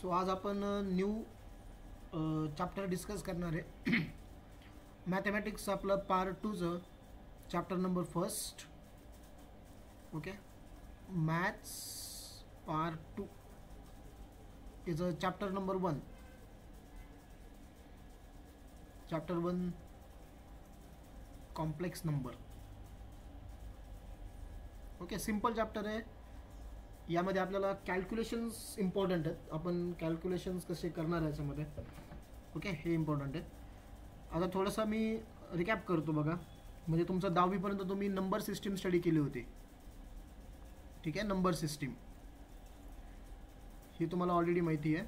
So आज आपण new chapter discuss करणार आहे. मॅथमॅटिक्स आपलं पार्ट 2चं chapter number first. Okay, maths part 2 is a chapter number 1. Chapter 1 complex number. Okay, simple chapter आहे. यामध्ये आपल्याला कॅल्क्युलेशन्स इम्पॉर्टंट आहेत. आपण कॅल्क्युलेशन्स कसे करणार आहे याच्यामध्ये. ओके, हे इम्पॉर्टंट आहे. आता थोडंसं मी रिकॅप करतो बघा. म्हणजे तुमचं 10वीपर्यंत तुम्ही नंबर सिस्टीम स्टडी केली होती. ठीक आहे, नंबर सिस्टीम ही तुम्हाला ऑलरेडी माहिती आहे.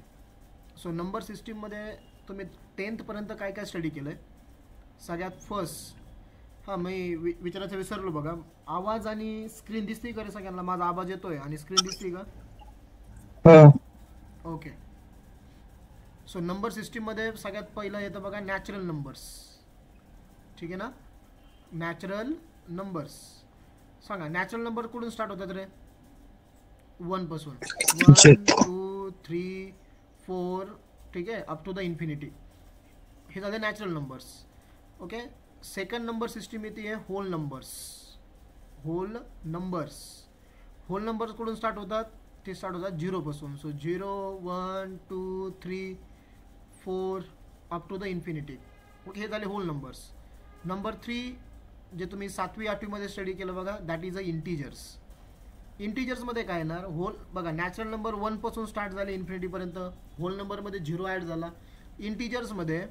सो नंबर सिस्टीममध्ये तुम्ही 10thपर्यंत काय काय स्टडी केलं आहे. सगळ्यात फर्स्ट मी विचारायचं विसरलो बघा. आवाज आणि स्क्रीन दिसते का रे सगळ्यांना? माझा आवाज येतोय आणि स्क्रीन दिसते का? ओके. सो नंबर सिस्टीममध्ये सगळ्यात पहिलं येतं बघा नॅचरल नंबर्स. ठीक आहे ना, नॅचरल नंबर्स. सांगा नॅचरल नंबर कुठून स्टार्ट होतात रे? 1 पासून. 1 2 3 4. ठीक आहे, अप टू द इन्फिनिटी. हे झाले natural numbers. Okay, second number system येते whole numbers. Whole numbers. Whole numbers कुठून स्टार्ट होतात? ते स्टार्ट होतात 0 पासून. So 0 1 2 3 4 up to the infinity. Okay, हे झाले होल नंबर्स. नंबर 3 जे तुम्ही 7वी 8वीमध्ये स्टडी केलं बघा, दॅट इज अ इंटिजर्स. इंटिजर्समध्ये काय येणार? होल बघा, नॅचरल नंबर 1 पासून स्टार्ट झाले इन्फिनिटीपर्यंत. होल नंबरमध्ये 0 ॲड झाला. इंटिजर्समध्ये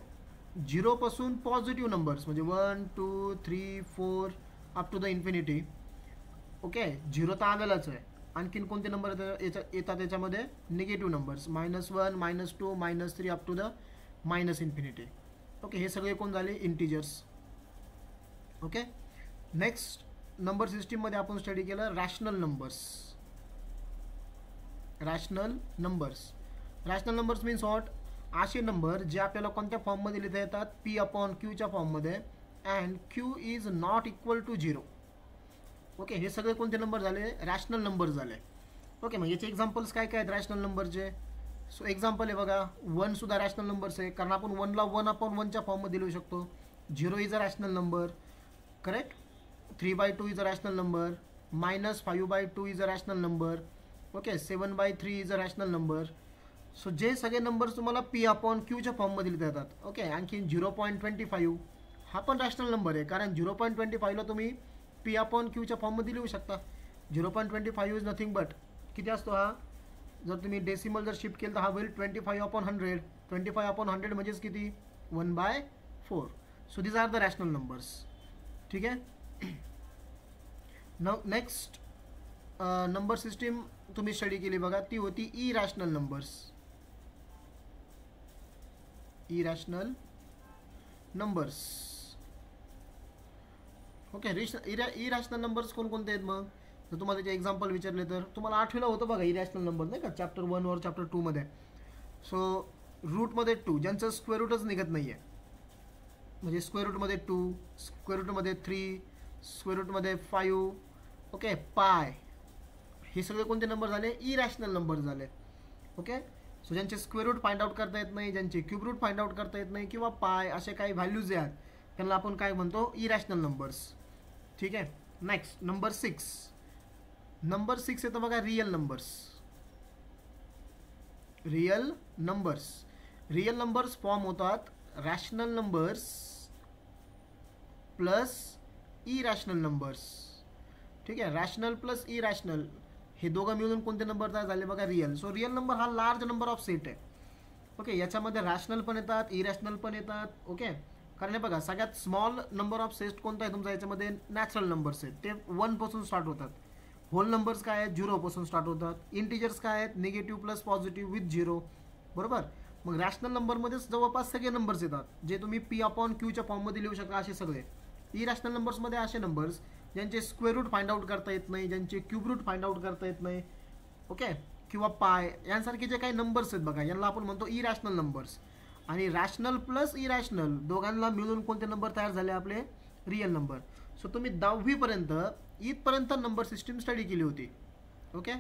0 पासून पॉझिटिव्ह नंबर्स म्हणजे 1 2 3 4 up to the infinity. Okay, 0 तर आलेलाच आहे. आणखीन कोणते नंबर येतात याच्यामध्ये? Negative numbers -1 -2 -3 up to the minus infinity. Okay, हे सगळे कोण झाले? इंटिजर्स. ओके, नेक्स्ट नंबर सिस्टीममध्ये आपण स्टडी केलं rational numbers. Rational numbers. Rational numbers means what? असे नंबर जे आपल्याला कोणत्या फॉर्ममध्ये लिहिता येतात? P/Qच्या फॉर्ममध्ये. And Q is not equal to 0. Okay, हे सगळे कोणते नंबर झाले? रॅशनल नंबर झाले. ओके, मग याचे एक्झाम्पल्स काय काय आहेत रॅशनल नंबरचे? सो एक्झाम्पल आहे बघा, 1 सुद्धा रॅशनल नंबर्स आहे, कारण आपण 1ला 1/1च्या फॉर्ममध्ये लिहू शकतो. 0 is a rational number. Correct. 3/2 is a rational number. -5/2 is a rational number. Okay, 7/3 is a rational number. So जे सगळे नंबर्स तुम्हाला P/Qच्या फॉर्ममध्ये लिहिता येतात. ओके, आणखी 0.25 हा पण रॅशनल नंबर आहे, कारण 0.25ला तुम्ही P/Qच्या फॉर्ममध्ये लिहू शकता. 0.25 इज नथिंग बट किती असतो हा? जर तुम्ही डेसिमल जर शिफ्ट केलं तर हा होईल 25/100. 25/100 म्हणजेच किती? 1/4. So these are the rational numbers. ठीक आहे. नेक्स्ट नंबर सिस्टीम तुम्ही स्टडी केली बघा, ती होती irrational numbers. Irrational numbers. Okay, irrational numbers कोणकोणते आहेत? मग जर तुम्हाला त्याचे एक्झाम्पल विचारले तर तुम्हाला 8वीला होतं बघा इरॅशनल नंबर, नाही का, चॅप्टर 1 वर चॅप्टर 2 मध्ये. सो रूटमध्ये 2 ज्यांचं स्क्वेअर रूटच निघत नाही आहे, म्हणजे स्क्वेअर रूटमध्ये 2, स्क्वेअर रूटमध्ये 3, स्क्वेअर रूटमध्ये 5. ओके, पाय. हे सगळे कोणते नंबर झाले? इरॅशनल नंबर झाले. ओके, सो ज्यांचे स्क्वेअर रूट फाइंड आउट करता येत नाही, ज्यांचे क्यूब रूट फाइंड आउट करता येत नाही, किंवा पाय असे काही व्हॅल्यूज आहेत, त्यांना आपण काय म्हणतो? Irrational numbers. ठीक आहे. Next number 6. नंबर 6 येतं बघा real numbers. Real numbers. Real numbers form होतात rational numbers plus irrational numbers. ठीक आहे, रॅशनल प्लस इरॅशनल हे दोघं मिळून कोणते नंबर तयार झाले बघा? रियल. सो रियल नंबर हा लार्ज नंबर ऑफ सेट आहे. ओके, याच्यामध्ये रॅशनल पण येतात, इरॅशनल पण येतात. ओके, कारण हे बघा सगळ्यात स्मॉल नंबर ऑफ सेट कोणता आहे तुमचा याच्यामध्ये? नॅचरल नंबर्स आहेत, ते 1 पासून स्टार्ट होतात. होल नंबर्स काय आहेत? 0 पासून स्टार्ट होतात. इंटिजर्स काय आहेत? Negative plus positive with 0. बरोबर. मग रॅशनल नंबरमध्येच जवळपास सगळे नंबर्स येतात जे तुम्ही P/Qच्या फॉर्ममध्ये लिहू शकता, असे सगळे. इरॅशनल नंबर्समध्ये असे नंबर्स ज्यांचे स्क्वेअर रूट फाइंड आउट करता येत नाही, ज्यांचे क्यूब रूट फाइंड आउट करता येत नाही. ओके, किंवा पाय यांसारखे जे काही नंबर्स आहेत बघा, यांना आपण म्हणतो इरॅशनल नंबर्स. आणि रॅशनल प्लस इरॅशनल दोघांना मिळून कोणते नंबर तयार झाले? आपले रियल नंबर. सो तुम्ही 10वीपर्यंत इथपर्यंत नंबर सिस्टीम स्टडी केली होती. ओके,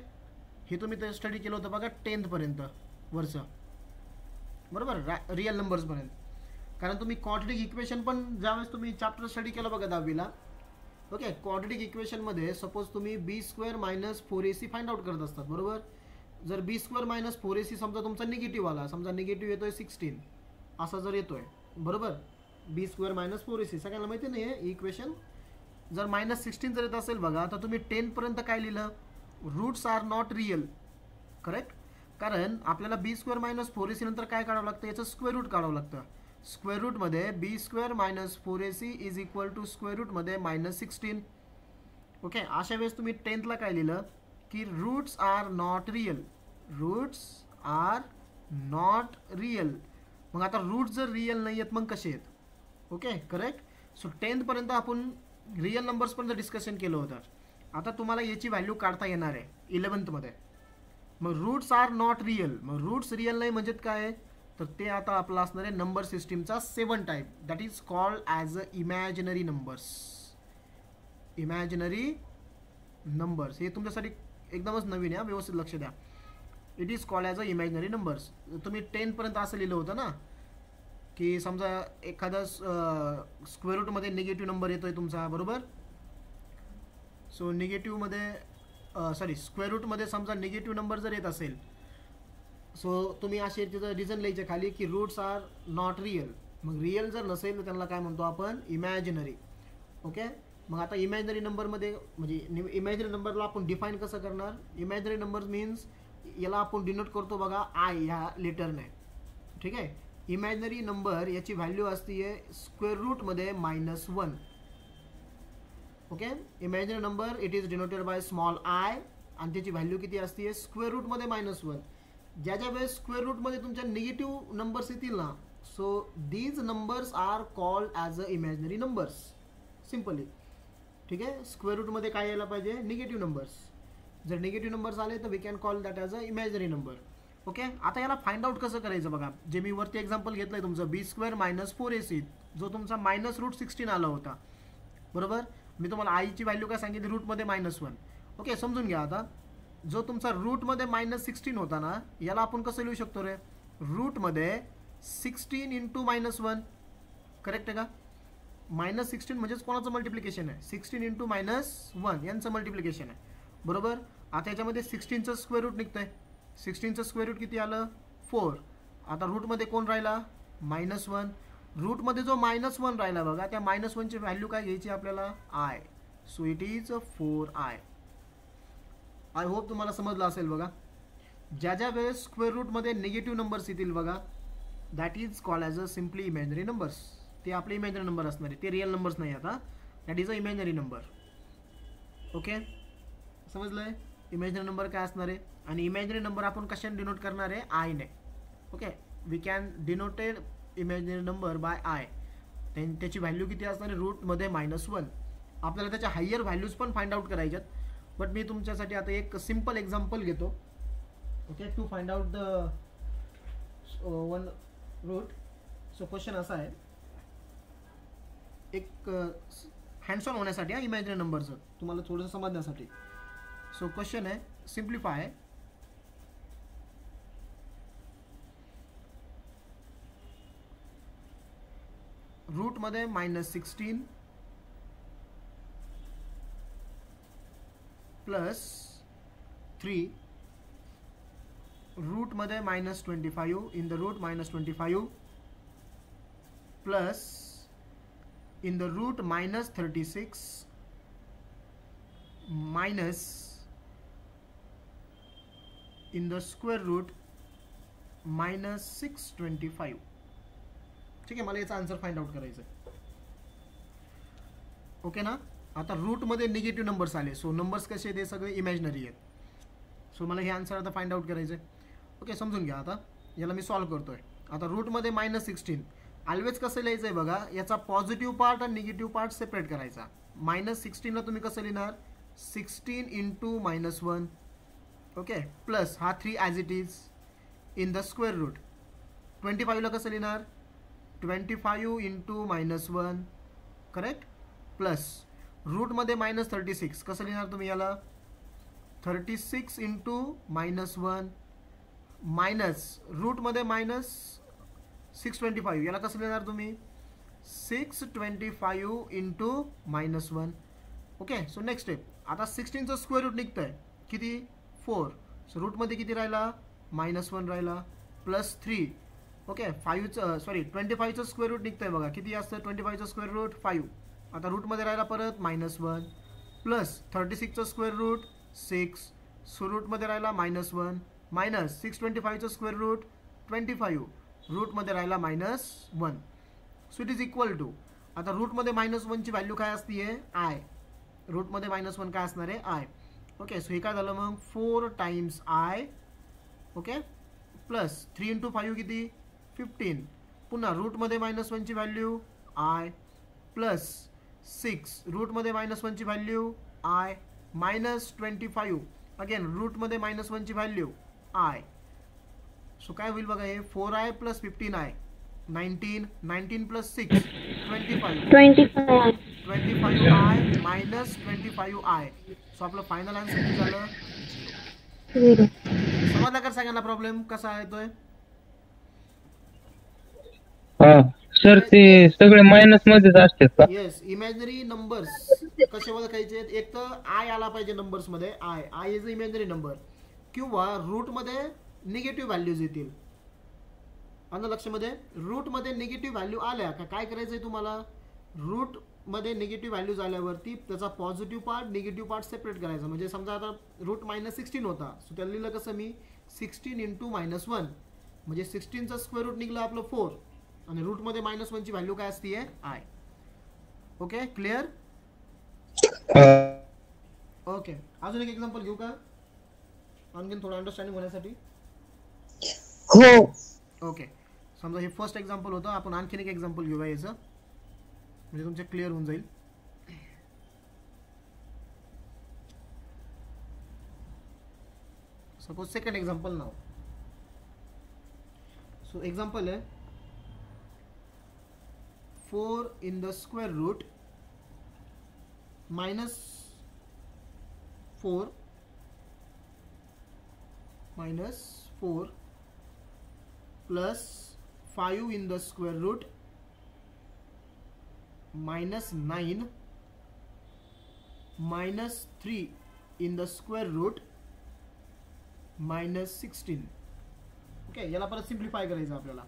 हे तुम्ही ते स्टडी केलं होतं बघा 10thपर्यंत. वरचं, बरोबर, रिअल नंबर्सपर्यंत. कारण तुम्ही क्वाड्रेटिक इक्वेशन पण ज्यावेळेस तुम्ही चॅप्टर स्टडी केलं बघा 10वीला, ओके, क्वाड्रेटिक इक्वेशनमध्ये सपोज तुम्ही B square minus 4ac find out करत असतात, बरोबर. जर बी स्क्वेअर मायनस 4ac समजा तुमचा निगेटिव्ह आला, समजा निगेटिव्ह येतोय 16 असा जर येतोय, बरोबर, बी स्क्वेअर मायनस 4ac सगळ्यांना माहिती नाही आहे इक्वेशन. जर -16 जर येत असेल बघा, तर तुम्ही 10 पर्यंत काय लिहिलं, roots are not real, correct. कारण आपल्याला बी स्क्वेअर मायनस 4ac नंतर काय काढावं लागतं, याचं स्क्वेअर रूट काढावं लागतं. स्क्वेअर रूटमध्ये B square minus 4ac is equal to square रूटमध्ये -16. ओके, अशा वेळेस तुम्ही 10th ला काय लिहिलं की roots are not real, roots are not real. मग आता रूट्स जर रिअल नाही आहेत मग कसे आहेत, ओके, करेक्ट. सो 10th पर्यंत आपण रिअल नंबर्सपर्यंत डिस्कशन केलं होतं. आता तुम्हाला याची व्हॅल्यू काढता येणार आहे 11th मध्ये. मग रूट्स आर नॉट रिअल, मग रूट्स रिअल नाही म्हणजे काय, तर ते आता आपला असणार आहे नंबर सिस्टीमचा 7 type, that is called as a imaginary numbers. Imaginary numbers हे तुमच्यासाठी एकदमच नवीन आहे, व्यवस्थित लक्ष द्या. It is called as a imaginary numbers. तुम्ही 10 पर्यंत असं लिहिलं होतं ना की समजा एखादा स्क्वेअर रूटमध्ये निगेटिव्ह नंबर येतोय तुमचा, बरोबर. सो निगेटिव्हमध्ये स्क्वेअर रूटमध्ये समजा निगेटिव्ह नंबर जर येत असेल, सो तुम्ही असे त्याचं रिझन लिहायचे खाली की रूट्स आर नॉट रिअल. मग रिअल जर नसेल तर त्यांना काय म्हणतो आपण, इमॅजिनरी. ओके, मग आता इमॅजिनरी नंबरमध्ये म्हणजे इमॅजिनरी नंबरला आपण डिफाईन कसं करणार, इमॅजिनरी नंबर मीन्स याला आपण डिनोट करतो बघा आय ह्या लेटरने, ठीक आहे. इमॅजिनरी नंबर याची व्हॅल्यू असते स्क्वेअर रूटमध्ये -1. Okay, imaginary number it is denoted by small I आणि त्याची व्हॅल्यू किती असते स्क्वेअर रूटमध्ये -1. ज्या ज्या वेळेस स्क्वेअर रूटमध्ये तुमच्या निगेटिव्ह नंबर्स येतील ना, so these numbers are called as a imaginary numbers, simply. ठीक आहे, स्क्वेअर रूटमध्ये काय यायला पाहिजे, निगेटिव्ह नंबर्स. जर निगेटिव्ह नंबर्स आले तर we can call that as a imaginary number. Okay, आता याला फाइंड आउट कसं करायचं बघा. जे मी वरती एक्झाम्पल घेतलंय तुमचं बी स्क्वेअर मायनस 4ac, जो तुमचा -√16 आला होता, बरोबर. मी तुम्हाला आईची व्हॅल्यू काय सांगितली, रूटमध्ये -1. ओके, समजून घ्या. आता जो तुमचा रूटमध्ये -16 होता ना, याला आपण कसं लिहू शकतो रे, रूटमध्ये 16 इंटू -1, करेक्ट आहे का. -16 म्हणजेच कोणाचं मल्टिप्लिकेशन आहे, 16 इंटू -1 यांचं मल्टिप्लिकेशन आहे, बरोबर. आता याच्यामध्ये 16चं स्क्वेअर रूट निघतंय, 16चं स्क्वेअर रूट किती आलं, 4. आता रूटमध्ये कोण राहिला, -1. रूटमध्ये जो -1 राहिला बघा, त्या -1ची व्हॅल्यू काय घ्यायची आपल्याला, I. So it is 4i. I hope तुम्हाला समजलं असेल बघा. ज्या ज्या वेळेस स्क्वेअर रूटमध्ये निगेटिव्ह नंबर्स येतील बघा, that is called as a simply imaginary numbers. ते आपले इमॅजिनरी नंबर असणार आहे, ते रिअल नंबर्स नाही आता, that is a imaginary number. Okay, समजलंय इमॅजिनरी नंबर काय असणार आहे. आणि इमॅजिनरी नंबर आपण कशाने डिनोट करणार आहे, आयने. Okay, we can denoted imaginary number by I. त्याची व्हॅल्यू किती असणार आहे, रूटमध्ये -1. आपल्याला त्याच्या हायर व्हॅल्यूज पण फाइंड आउट करायच्यात, बट मी तुमच्यासाठी आता एक सिम्पल एक्झाम्पल घेतो. Okay, to find out the one root. So question असा आहे, एक हँड्स ऑन होण्यासाठी हा इमॅजिनरी नंबरचं तुम्हाला थोडंसं समजण्यासाठी. सो क्वेश्चन आहे, सिम्प्लिफाय रूटमध्ये -16 प्लस 3, रूटमध्ये -25, in the root -25 plus in the root -36 minus in the square root -625. ठीक आहे, मला याचा आन्सर फाइंड आउट करायचं आहे. ओके ना. आता रूटमध्ये निगेटिव्ह नंबर्स आले, सो नंबर्स कसे आहेत, सगळे इमॅजिनरी आहेत. सो मला हे आन्सर आता फाइंड आउट करायचं आहे. ओके, समजून घ्या. आता याला मी सॉल्व्ह करतोय. आता रूटमध्ये -16 ऑलवेज कसं लिहायचं आहे बघा, याचा पॉझिटिव्ह पार्ट आणि निगेटिव्ह पार्ट सेपरेट करायचा. -16ला तुम्ही कसं लिहिणार, 16 इंटू -1. ओके, प्लस हा 3 as it is in the square root. 25ला कसं लिहिणार, 25 इंटू -1, करेक्ट, प्लस रूटमध्ये -36 कसं लिहिणार तुम्ही याला, 36 इंटू -1. मायनस रूटमध्ये मायनस 625, याला कसं लिहिणार तुम्ही 625 into -1. Okay, so next step. आता 16चं स्क्वेअर रूट निघतं आहे किती 4. सो रूटमध्ये किती राहिला -1 राहिला प्लस 3. ओके, 25चं स्क्वेअर रूट निघतं आहे बघा, किती असतं 25चं स्क्वेअर रूट 5. आता रूटमध्ये राहिला परत -1 प्लस 36चं स्क्वेअर रूट 6. सो रूटमध्ये राहिला -1 मायनस 625चं स्क्वेअर रूट 25. रूटमध्ये राहिला -1. So it is equal to, आता रूटमध्ये -1ची व्हॅल्यू काय असते आय. रूटमध्ये -1 काय असणार आहे आय. ओके, सो हे काय झालं मग 4 times I. Okay, plus 3 into 5 किती 15. पुन्हा रूटमध्ये -1ची व्हॅल्यू आय प्लस 6 रूटमध्ये -1ची व्हॅल्यू आय मायनस 25 अगेन रूटमध्ये -1ची व्हॅल्यू आय. सो काय होईल बघा हे 4i plus 15i 19 plus 6 25i minus 25i. So आपलं फायनल आन्सर किती झालं 0. समजला का सगळ्यांना प्रॉब्लेम कसा येतोय. सर ते सगळे मायनस मध्येच असतात का? येस, इमॅजिनरी नंबर्स कसे ओळखायचे. एक तर आय आला पाहिजे नंबर्स मध्ये, I is a imaginary number, किंवा रूट मध्ये निगेटिव्ह व्हॅल्यूज येतील. आणि लक्षामध्ये रूट मध्ये निगेटिव्ह व्हॅल्यू आल्या का काय करायचंय तुम्हाला, रूट मध्ये निगेटिव्ह व्हॅल्यूज आल्यावरती त्याचा positive part negative part separate करायचा. म्हणजे समजा आता रूट -16 होता, सो त्याला लिहिलं कसं मी 16 इंटू -1 म्हणजे 16चा स्क्वेअर रूट निघलं आपलं 4 आणि रूटमध्ये -1ची व्हॅल्यू काय असते आय. Okay, clear. ओके, अजून एक एक्झाम्पल घेऊ का आणखीन थोडं अंडरस्टँडिंग होण्यासाठी. हो. ओके, समजा हे फर्स्ट एक्झाम्पल होतं, आपण आणखीन एक एक्झाम्पल घेऊया याचं म्हणजे तुमचे क्लिअर होऊन जाईल. सपोज सेकंड एक्झाम्पल नाव. सो एक्झाम्पल आहे 4 in the square root -4 plus 5 in the square root -9 -3 in the square root -16. Okay, याला परत सिम्प्लिफाय करायचं आपल्याला.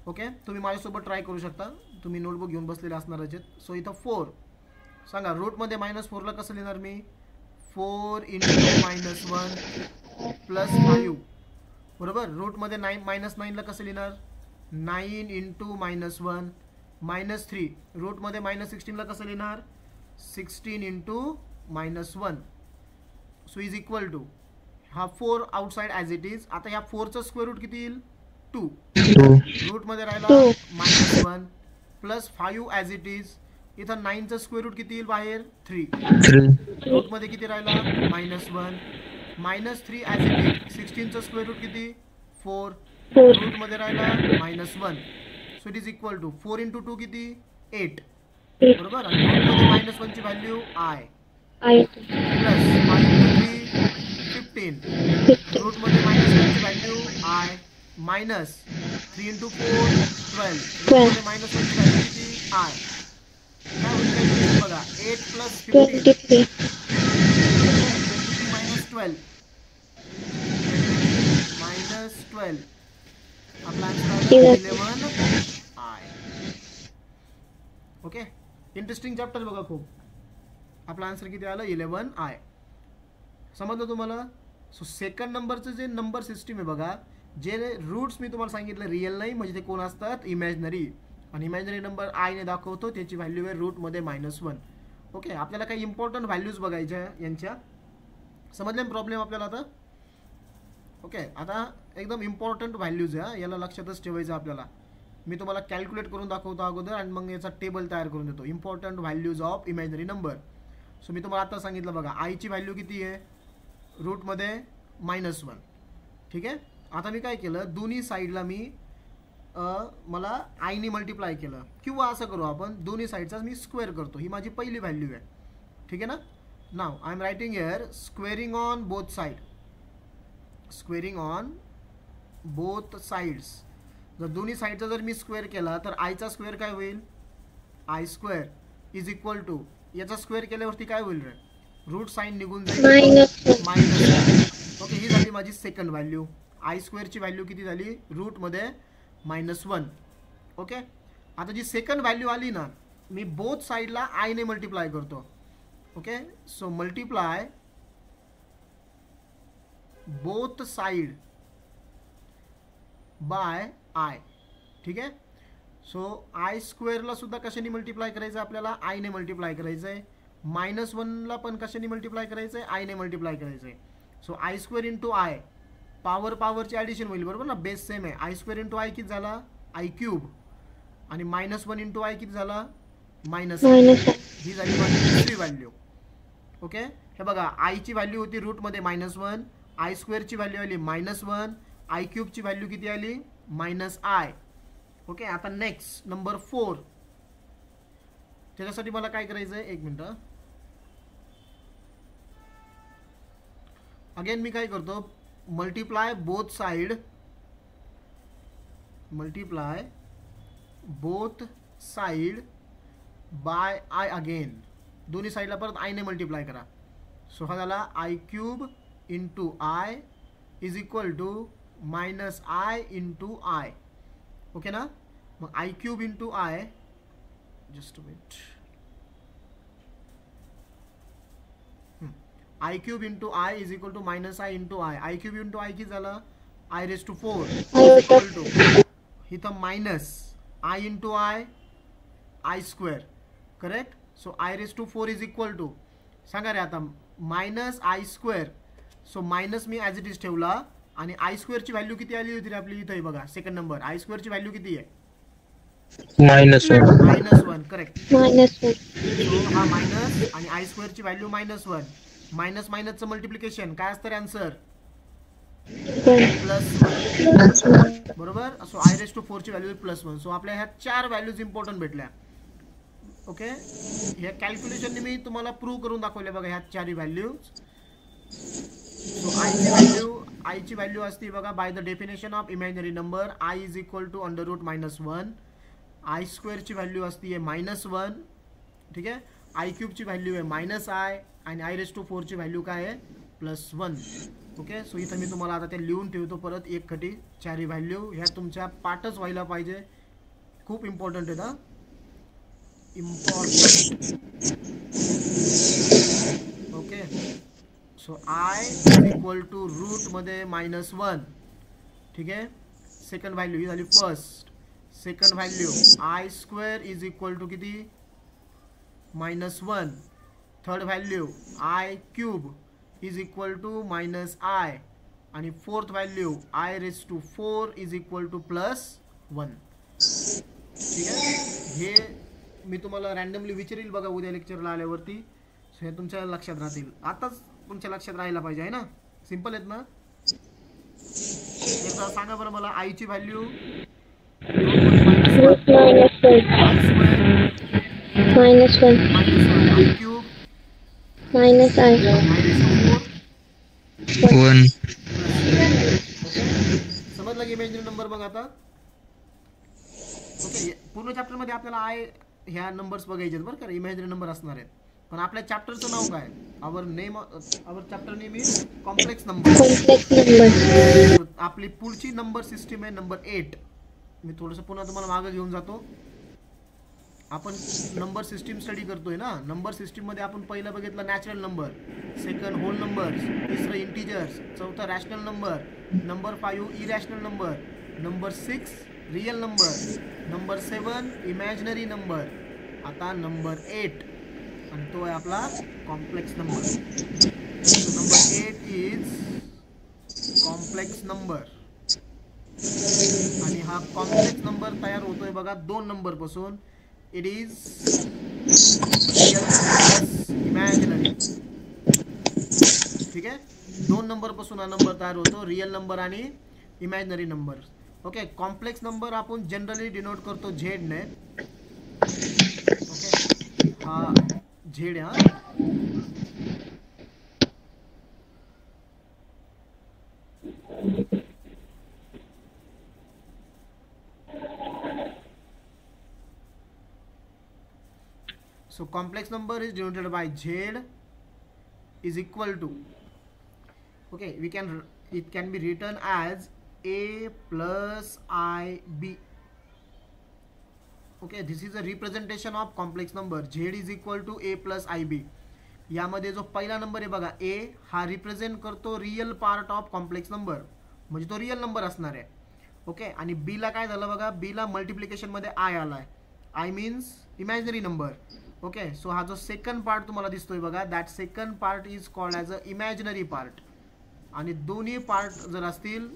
ओके, तुम्ही माझ्यासोबत ट्राय करू शकता, तुम्ही नोटबुक घेऊन बसलेले असणार आहेत. सो इथं 4 सांगा रूटमध्ये -4ला कसं लिहिणार मी 4 इंटू -1 प्लस 5 बरोबर. रूटमध्ये -9ला कसं लिहिणार 9 इंटू -1 -3. रूटमध्ये -16ला कसं लिहिणार 16 into -1. So is equal to हा 4 आउटसाइड ॲज इट इज. आता ह्या 4चं स्क्वेअर रूट किती येईल 2. रूटमध्ये राहिला -1 प्लस 5 ॲज इट इज. इथं 9चं स्क्वेअर रूट किती येईल बाहेर 3. रूटमध्ये किती राहिला -1 -3 ॲज इट इज. 16चं स्क्वेअर रूट किती 4. रूटमध्ये राहिला -1. So it is equal to 4 into 2 किती 8 बरोबर. आणि रूटमध्ये -1ची व्हॅल्यू आय प्लस 5 इंटू 3 15. रूटमध्ये -1ची व्हॅल्यू आय मायनस 3 इंटू 4 12. रूटमध्ये -1ची व्हॅल्यू किती आय. काय होईल बघा 8 प्लस 15 -12 आपला answer 11 I. Okay, interesting chapter बघा खूप. आपला आन्सर किती आलं 11 आय. समजलं तुम्हाला. सो सेकंड नंबरचं जे नंबर सिस्टीम आहे बघा, जे रूट्स मी तुम्हाला सांगितलं रिअल नाही म्हणजे ते कोण असतात इमॅजिनरी. आणि इमॅजिनरी नंबर आयने दाखवतो, त्याची व्हॅल्यू आहे रूटमध्ये -1. ओके, आपल्याला काही इम्पॉर्टंट व्हॅल्यूज बघायच्या यांच्या. समजले प्रॉब्लेम आपल्याला आता. ओके, आता एकदम इम्पॉर्टंट व्हॅल्यूज आहे, याला लक्षातच ठेवायचं आपल्याला. मी तुम्हाला कॅल्क्युलेट करून दाखवतो अगोदर आणि मग याचा टेबल तयार करून देतो. Important values of imaginary number. So मी तुम्हाला आता सांगितलं बघा आयची व्हॅल्यू किती आहे रूटमध्ये -1. ठीक आहे. आता मी काय केलं दोन्ही साईडला मी मला आयनी मल्टिप्लाय केलं, किंवा असं करू आपण दोन्ही साईडचा मी स्क्वेअर करतो. ही माझी पहिली व्हॅल्यू आहे. ठीक आहे ना. Now I am writing here squaring on both side. Squaring on both sides, जर दोन्ही साईडचा जर मी स्क्वेअर केला तर आयचा स्क्वेअर काय होईल, I square is equal to, याचा स्क्वेअर केल्यावरती काय होईल रे, रूट साईन निघून जाईल मायनस. ओके, ही झाली माझी सेकंड व्हॅल्यू. आय स्क्वेअरची व्हॅल्यू किती झाली, रूटमध्ये -1. ओके, आता जी सेकंड व्हॅल्यू आली ना, मी बोथ साईडला आयने मल्टिप्लाय करतो. Okay, so multiply both side by I. ठीक आहे, सो आय स्क्वेअरला सुद्धा कशाने मल्टिप्लाय करायचं आपल्याला, आयने मल्टिप्लाय करायचं आहे. -1ला पण कशाने मल्टिप्लाय करायचं आहे, आयने मल्टिप्लाय करायचं आहे. So I square into I, पॉवरची ॲडिशन होईल बरोबर ना, बेस सेम आहे. आय स्क्वेअर इंटू आय किती झाला, आय क्यूब, आणि -1 इंटू आय किती झाला, -1. ही झाली माझी दुसरी व्हॅल्यू. ओके, हे बघा, आयची व्हॅल्यू होती रूटमध्ये -1, आय स्क्वेअरची व्हॅल्यू आली -1, आय क्यूबची व्हॅल्यू किती आली, -i. ओके, आता नेक्स्ट नंबर 4, त्याच्यासाठी मला काय करायचं आहे, एक मिनटं. अगेन मी काय करतो, multiply both side by I again, दोन्ही साईडला परत आयने मल्टिप्लाय करा. सो हा झाला I cube into I is equal to -i into I. Okay ना, मग I cube into I, just minute, I cube into I is equal to -i into I. I cube into I किती झाला, i⁴ equal to, इथं minus I into I square, correct. So i⁴ is equal to, सांगा रे आता, -i square. So minus me as it is ठेवला, आणि I स्क्वेअरची value किती आली होती आपली इथे बघा, सेकंड नंबर, आय स्क्वेअरची व्हॅल्यू किती आहे, -1. करेक्ट, सो हा मायनस आणि आय स्क्वेअरची व्हॅल्यू -1, मायनस मायनसचं मल्टिप्लिकेशन काय असतं रे, आन्सर +1 बरोबर. सो i⁴ ची व्हॅल्यू +1. सो आपल्या ह्या 4 व्हॅल्यूज इम्पॉर्टंट भेटल्या. ओके, ह्या कॅल्क्युलेशनने मी तुम्हाला प्रूव्ह करून दाखवले बघा ह्या 4 व्हॅल्यूज. सो आयची व्हॅल्यू असते बघा, by the definition of imaginary number I is equal to √-1. I स्क्वेअरची व्हॅल्यू असते -1. ठीक आहे, आय क्यूबची व्हॅल्यू आहे -i, आणि i⁴ ची व्हॅल्यू काय आहे, +1. ओके, सो इथं मी तुम्हाला आता ते लिहून ठेवतो परत एक खटी, 4 व्हॅल्यू ह्या तुमच्या पाठच व्हायला पाहिजे, खूप इम्पॉर्टंट आहे ना, important. Okay, so I is equal to रूटमध्ये -1. ठीक आहे, सेकंड व्हॅल्यू ही झाली first. Second value I square is equal to किती, -1. Third value I cube is equal to -i, आणि fourth value i⁴ is equal to +1. ठीक आहे, हे मी तुम्हाला रॅन्डमली विचारील बघा उद्या लेक्चरला आल्यावरती, सो हे तुमच्या लक्षात राहतील, आताच तुमच्या लक्षात राहायला पाहिजे आहे ना, सिम्पल आहेत ना. एकदा सांगा बरं मला, आयची व्हॅल्यू -1, आय क्यूब -1. समजलं की इमॅजिनरी नंबर. बघ आता, ओके, पूर्ण चॅप्टर मध्ये आपल्याला आय ह्या नंबर्स बघायचे बरं का, इमॅजिनरी नंबर असणार आहेत. पण आपल्या चॅप्टरचं नाव काय, our chapter name is complex number. आपली पुढची नंबर सिस्टीम आहे नंबर 8. मी थोडंसं पुन्हा तुम्हाला मागं घेऊन जातो. आपण नंबर सिस्टीम स्टडी करतोय ना, नंबर सिस्टीम मध्ये आपण पहिलं बघितलं natural number, second whole numbers, तिसरं इंटिजर्स, चौथं rational number, number 5 irrational number, number 6 real number, number 7 imaginary number, आता नंबर 8, आणि तो आहे आपला complex number. Number 8 is complex number, आणि हा कॉम्प्लेक्स नंबर तयार होतोय बघा 2 नंबर पासून. It is real plus imaginary. ठीक आहे, 2 नंबर पासून हा नंबर तयार होतो, रियल नंबर आणि imaginary number. Okay, complex number आपण जनरली डिनोट करतो झेड ने. ओके, हा झेड हा. So complex number is denoted by Z is equal to, okay, it can be written as A plus IB. Okay, this is a representation of complex number. Z is equal to A plus IB. यामध्ये जो पहिला number आहे बघा A हा represent करतो real part of complex number, म्हणजे तो real number असणार आहे. ओके, आणि बी ला काय झालं बघा, बी ला मल्टिप्लिकेशन मध्ये आय आलाय. I means imaginary number. Okay, so हा जो सेकंड पार्ट तुम्हाला दिसतोय बघा, that second part is called as a imaginary part. आणि दोन्ही पार्ट जर असतील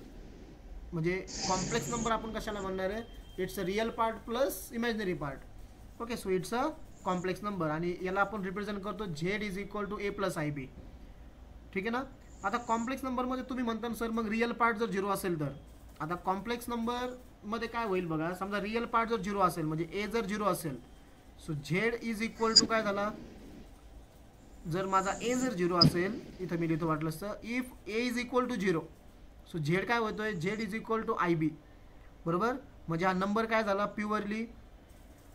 म्हणजे कॉम्प्लेक्स नंबर आपण कशाला म्हणणार आहे, it's a real part plus imaginary part. Okay, so it's a complex number आणि याला आपण रिप्रेझेंट करतो Z is equal to A plus IB. ठीक आहे ना. आता कॉम्प्लेक्स नंबरमध्ये तुम्ही म्हणता सर मग रियल पार्ट जर 0 असेल तर, आता कॉम्प्लेक्स नंबरमध्ये काय होईल बघा, समजा रियल पार्ट जर 0 असेल म्हणजे A जर 0 असेल, so Z is equal to काय झाला, जर माझा A जर 0 असेल, इथं मी लिहितो वाटलं असतं, if A is equal to 0, so Z काय होतोय, Z is equal to IB. बरोबर, म्हणजे हा नंबर काय झाला, प्युअरली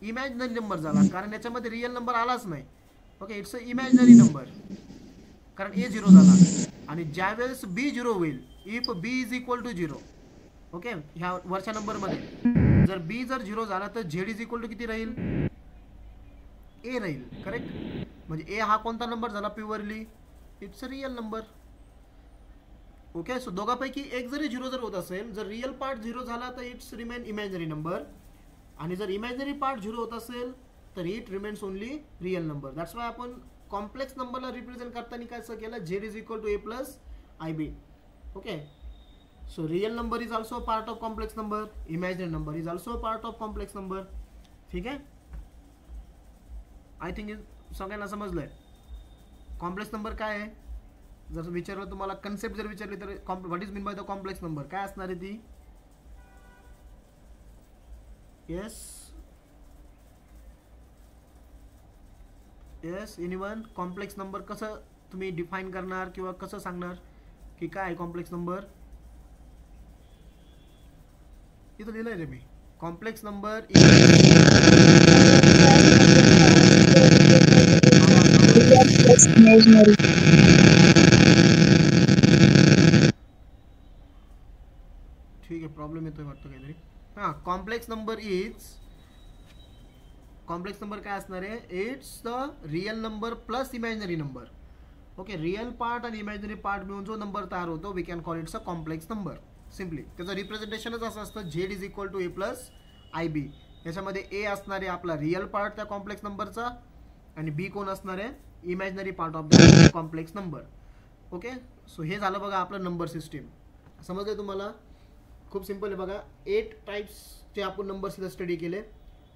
इमॅजिनरी नंबर झाला, कारण याच्यामध्ये रियल नंबर आलाच नाही. Okay, it's a imaginary number, कारण A 0 झाला. आणि ज्यावेळेस B 0 होईल, if B is equal to 0, okay, ह्या वरच्या नंबरमध्ये जर B जर 0 झाला तर Z इज इक्वल टू किती राहील, A राहील. करेक्ट, म्हणजे A हा कोणता नंबर झाला, purely it's a real number. Okay, so दोघांपैकी एक जरी 0 जर होत असेल, जर रियल पार्ट 0 झाला तर इट्स रिमेन इमॅजिनरी नंबर, आणि जर इमॅजिनरी पार्ट 0 होत असेल तर it remains only real number. That's why आपण कॉम्प्लेक्स नंबरला रिप्रेझेंट करताना काय असं केलं, Z is equal to A plus IB. Okay, so real number is also part of complex number, imaginary number is also part of complex number. ठीक आहे, I think सगळ्यांना समजलंय complex number काय आहे. जर विचारलं तुम्हाला, कन्सेप्ट जर विचारली तर what is mean by the complex number, काय असणार आहे ती. Yes yes, anyone, complex number कसं तुम्ही डिफाइन करणार किंवा कसं सांगणार की काय आहे कॉम्प्लेक्स नंबर. इथं लिहिलंय रे मी, कॉम्प्लेक्स नंबर imaginary. ठीक आहे, प्रॉब्लेम येतोय वाटतं काहीतरी. हां, कॉम्प्लेक्स नंबर काय असणार आहे, it's the real number plus imaginary number. Okay, real part आणि इमॅजिनरी पार्ट मिळून जो नंबर तयार होतो, we can call it's a complex number. Simply त्याचं रिप्रेझेंटेशनच असं असतं, Z is equal to A plus IB. याच्यामध्ये A असणार आहे आपला रियल पार्ट त्या कॉम्प्लेक्स नंबरचा, आणि B कोण असणार आहे, imaginary part of the complex number. Okay, so हे झालं बघा आपलं नंबर सिस्टीम. समजलं तुम्हाला, खूप सिम्पल आहे बघा. 8 टाइप्सचे आपण नंबर्स इथं स्टडी केले.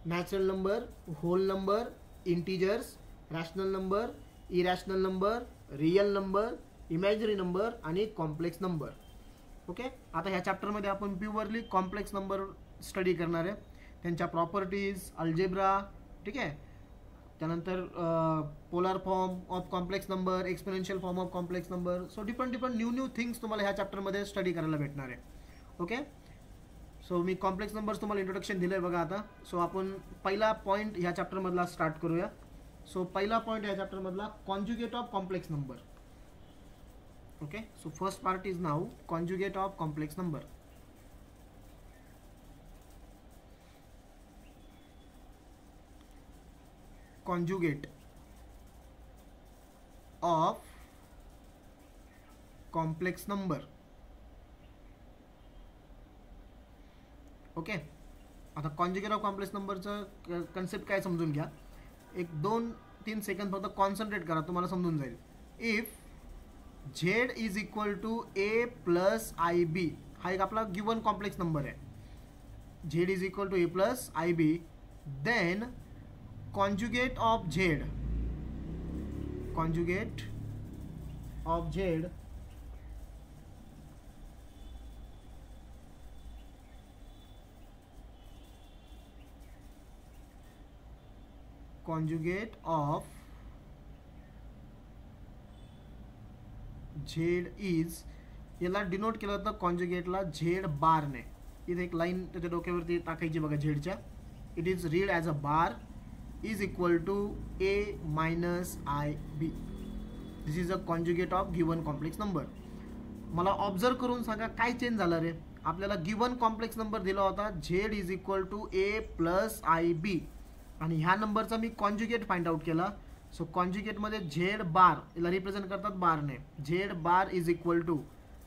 Natural number, whole number, integers, rational number, irrational number, real number, imaginary number आणि कॉम्प्लेक्स नंबर. ओके, आता ह्या चॅप्टरमध्ये आपण प्युअरली कॉम्प्लेक्स नंबर स्टडी करणार आहे, त्यांच्या प्रॉपर्टीज, अल्जेब्रा. ठीक आहे, त्यानंतर polar form of complex number, exponential form of complex number. So different new things तुम्हाला ह्या चॅप्टरमध्ये स्टडी करायला भेटणार आहे. ओके, सो मी कॉम्प्लेक्स नंबर्स तुम्हाला इंट्रोडक्शन दिलं आहे बघा. आता सो आपण पहिला पॉईंट ह्या चॅप्टरमधला स्टार्ट करूया. सो पहिला पॉईंट ह्या चॅप्टरमधला conjugate of complex number. Okay, so first part is now conjugate of complex number. Conjugate of complex number. Okay, आता कॉन्जुगेट ऑफ कॉम्प्लेक्स नंबरचं कन्सेप्ट काय समजून घ्या. एक 2-3 सेकंद फक्त कॉन्सन्ट्रेट करा, तुम्हाला समजून जाईल. If Z is equal to A plus IB, हा एक आपला गिवन कॉम्प्लेक्स नंबर आहे. Z is equal to A plus IB, then conjugate of Z conjugate of Z is, याला डिनोट केलं होतं कॉन्जुगेटला Z बारने. इथे एक लाईन त्याच्या डोक्यावरती टाकायची बघा झेडच्या. It is read as a bar is equal to A minus I B. This is a conjugate of given complex number. मला ऑब्झर्व करून सांगा काय चेंज झालं रे. आपल्याला गिवन कॉम्प्लेक्स नंबर दिला होता Z is equal to A plus I B आणि ह्या नंबरचा मी कॉन्जुगेट फाइंड आउट केला. सो कॉन्जुगेटमध्ये झेड बार याला रिप्रेझेंट करतात बारने. Z bar is equal to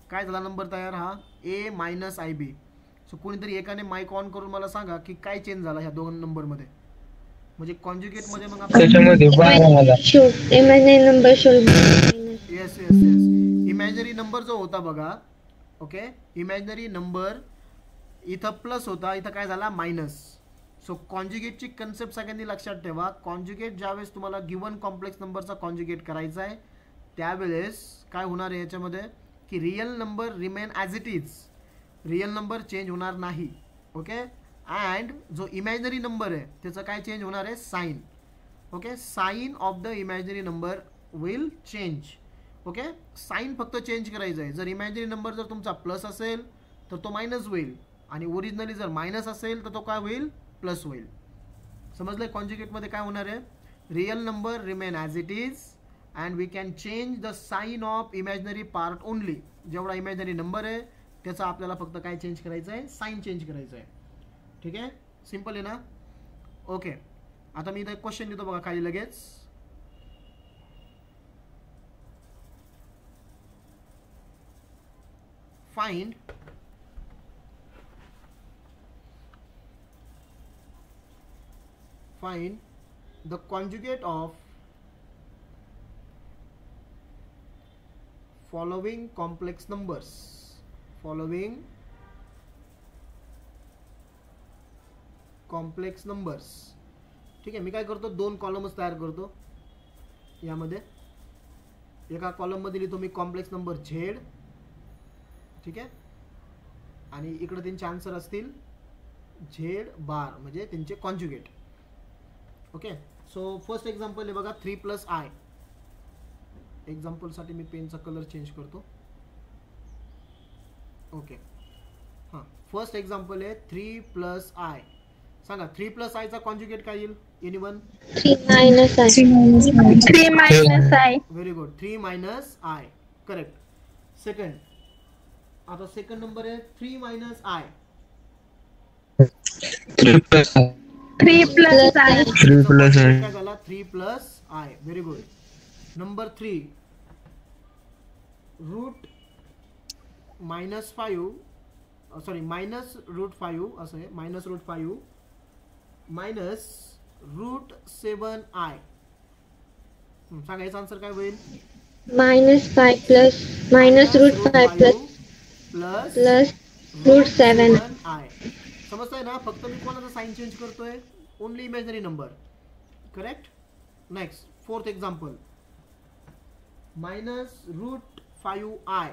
काय झाला नंबर तयार हा A minus I B. So कोणीतरी एकाने माईक ऑन करून मला सांगा की काय चेंज झाला ह्या दोन नंबरमध्ये. म्हणजे कॉन्जुगेटमध्ये मग आपण त्याच्यामध्ये 12 आला. इमॅजिनरी नंबर शोध. Yes yes yes imaginary number जो होता बघा. ओके इमॅजिनरी नंबर इथं प्लस होता, इथं काय झाला मायनस. सो कॉन्जुगेटची कन्सेप्ट सगळ्यांनी लक्षात ठेवा. कॉन्जुगेट ज्यावेळेस तुम्हाला गिवन कॉम्प्लेक्स नंबरचा कॉन्जुगेट करायचा आहे त्यावेळेस काय होणार आहे याच्यामध्ये की real number remain as it is. Real number change होणार नाही. ओके अँड जो इमॅजिनरी नंबर आहे त्याचं काय चेंज होणार आहे sign. Okay sign of the imaginary number will change. Okay sign फक्त चेंज करायचं आहे. जर इमॅजिनरी नंबर जर तुमचा प्लस असेल तर तो मायनस होईल आणि ओरिजिनली जर मायनस असेल तर तो काय होईल प्लस होईल. समजलं. कॉन्जुगेटमध्ये काय होणार आहे real number remain as it is and we can change the sign of imaginary part only. जेवढा इमॅजिनरी नंबर आहे त्याचा आपल्याला फक्त काय चेंज करायचं आहे साईन चेंज करायचं आहे. ठीक आहे सिम्पल आहे ना. ओके आता मी इथं एक क्वेश्चन देतो बघा खाली लगेच. Find the conjugate of following complex numbers. Following complex numbers. ठीक आहे मी काय करतो दोन कॉलम्स तयार करतो. यामध्ये एका कॉलममध्ये लिहितो मी कॉम्प्लेक्स नंबर झेड. ठीक आहे आणि इकडे त्यांचे आन्सर असतील झेड बार म्हणजे त्यांचे conjugate. Okay so first example आहे बघा 3 प्लस आय. एक्झाम्पलसाठी मी पेनचा कलर चेंज करतो. ओके हां फर्स्ट एक्झाम्पल आहे 3 प्लस आय. सांगा 3 प्लस आयचा कॉन्जुगेट काय येईल anyone. 3 minus I. 3 minus I. Very good 3 minus I correct. Second आता सेकंड नंबर आहे 3 minus I. 3 plus I. 3 plus I. 3 plus I. काय झाला 3 plus I. Very good. Number 3 root minus 5 sorry minus root 5 असं आहे minus root 5 minus root 7 I. सांगा याचा answer काय होईल -5 plus minus root 5 plus root 7 I. समजतंय ना. फक्त मी कोणाचा साइन चेंज करतोय only imaginary number. Correct. Next fourth example minus root 5 I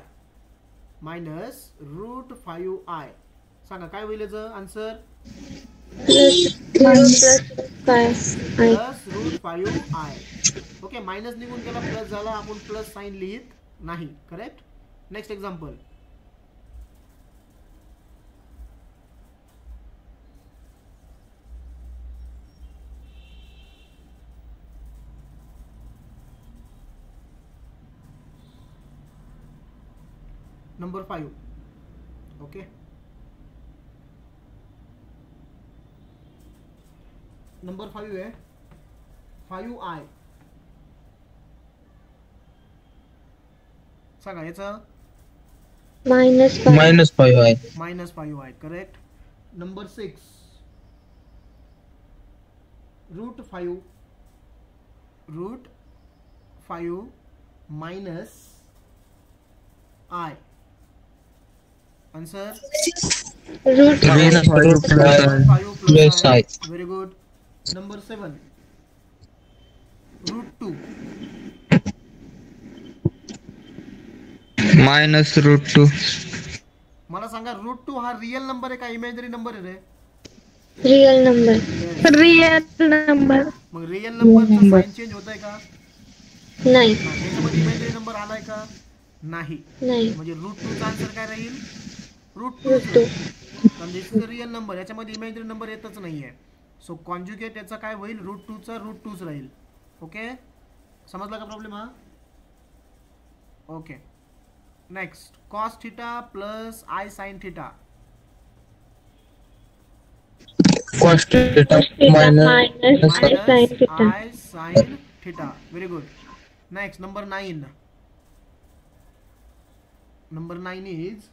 minus root 5 I. सांगा काय होईल याचं answer plus 0 plus 5 I. Plus root 5 I. Okay minus निघून गेला प्लस झाला आपण प्लस साइन लिहित नाही. Correct. Next example number 5. Okay number 5 आहे 5 आय. सांगा याचं -5 -5 I. Minus 5 I. Correct. Number 6 root 5 minus I. Answer root -5 plus I. Very good. Number 7 root 2 -√2. मला सांगा रूट 2 हा रिअल नंबर आहे का इमॅजिनरी नंबर आहे रे. real number. Real number. मग रिअल नंबरचं साइन चेंज होत आहे का. नाही याच्यामध्ये इमॅजिनरी नंबर आलाय का नाही. नाही म्हणजे रूट 2 चा आन्सर काय राहील रूट 2. root 2 कारण दिस इज अ रिअल नंबर. याच्यामध्ये इमॅजिनरी नंबर येतच नाहीये. सो कॉन्जुगेट याचा काय होईल, √2चा √2च राहील. ओके, समजला का प्रॉब्लेम हा? Okay, next cos theta plus I sine theta. cos theta minus minus I sin theta. I sin theta. Very good. Next, number 9. Number 9 is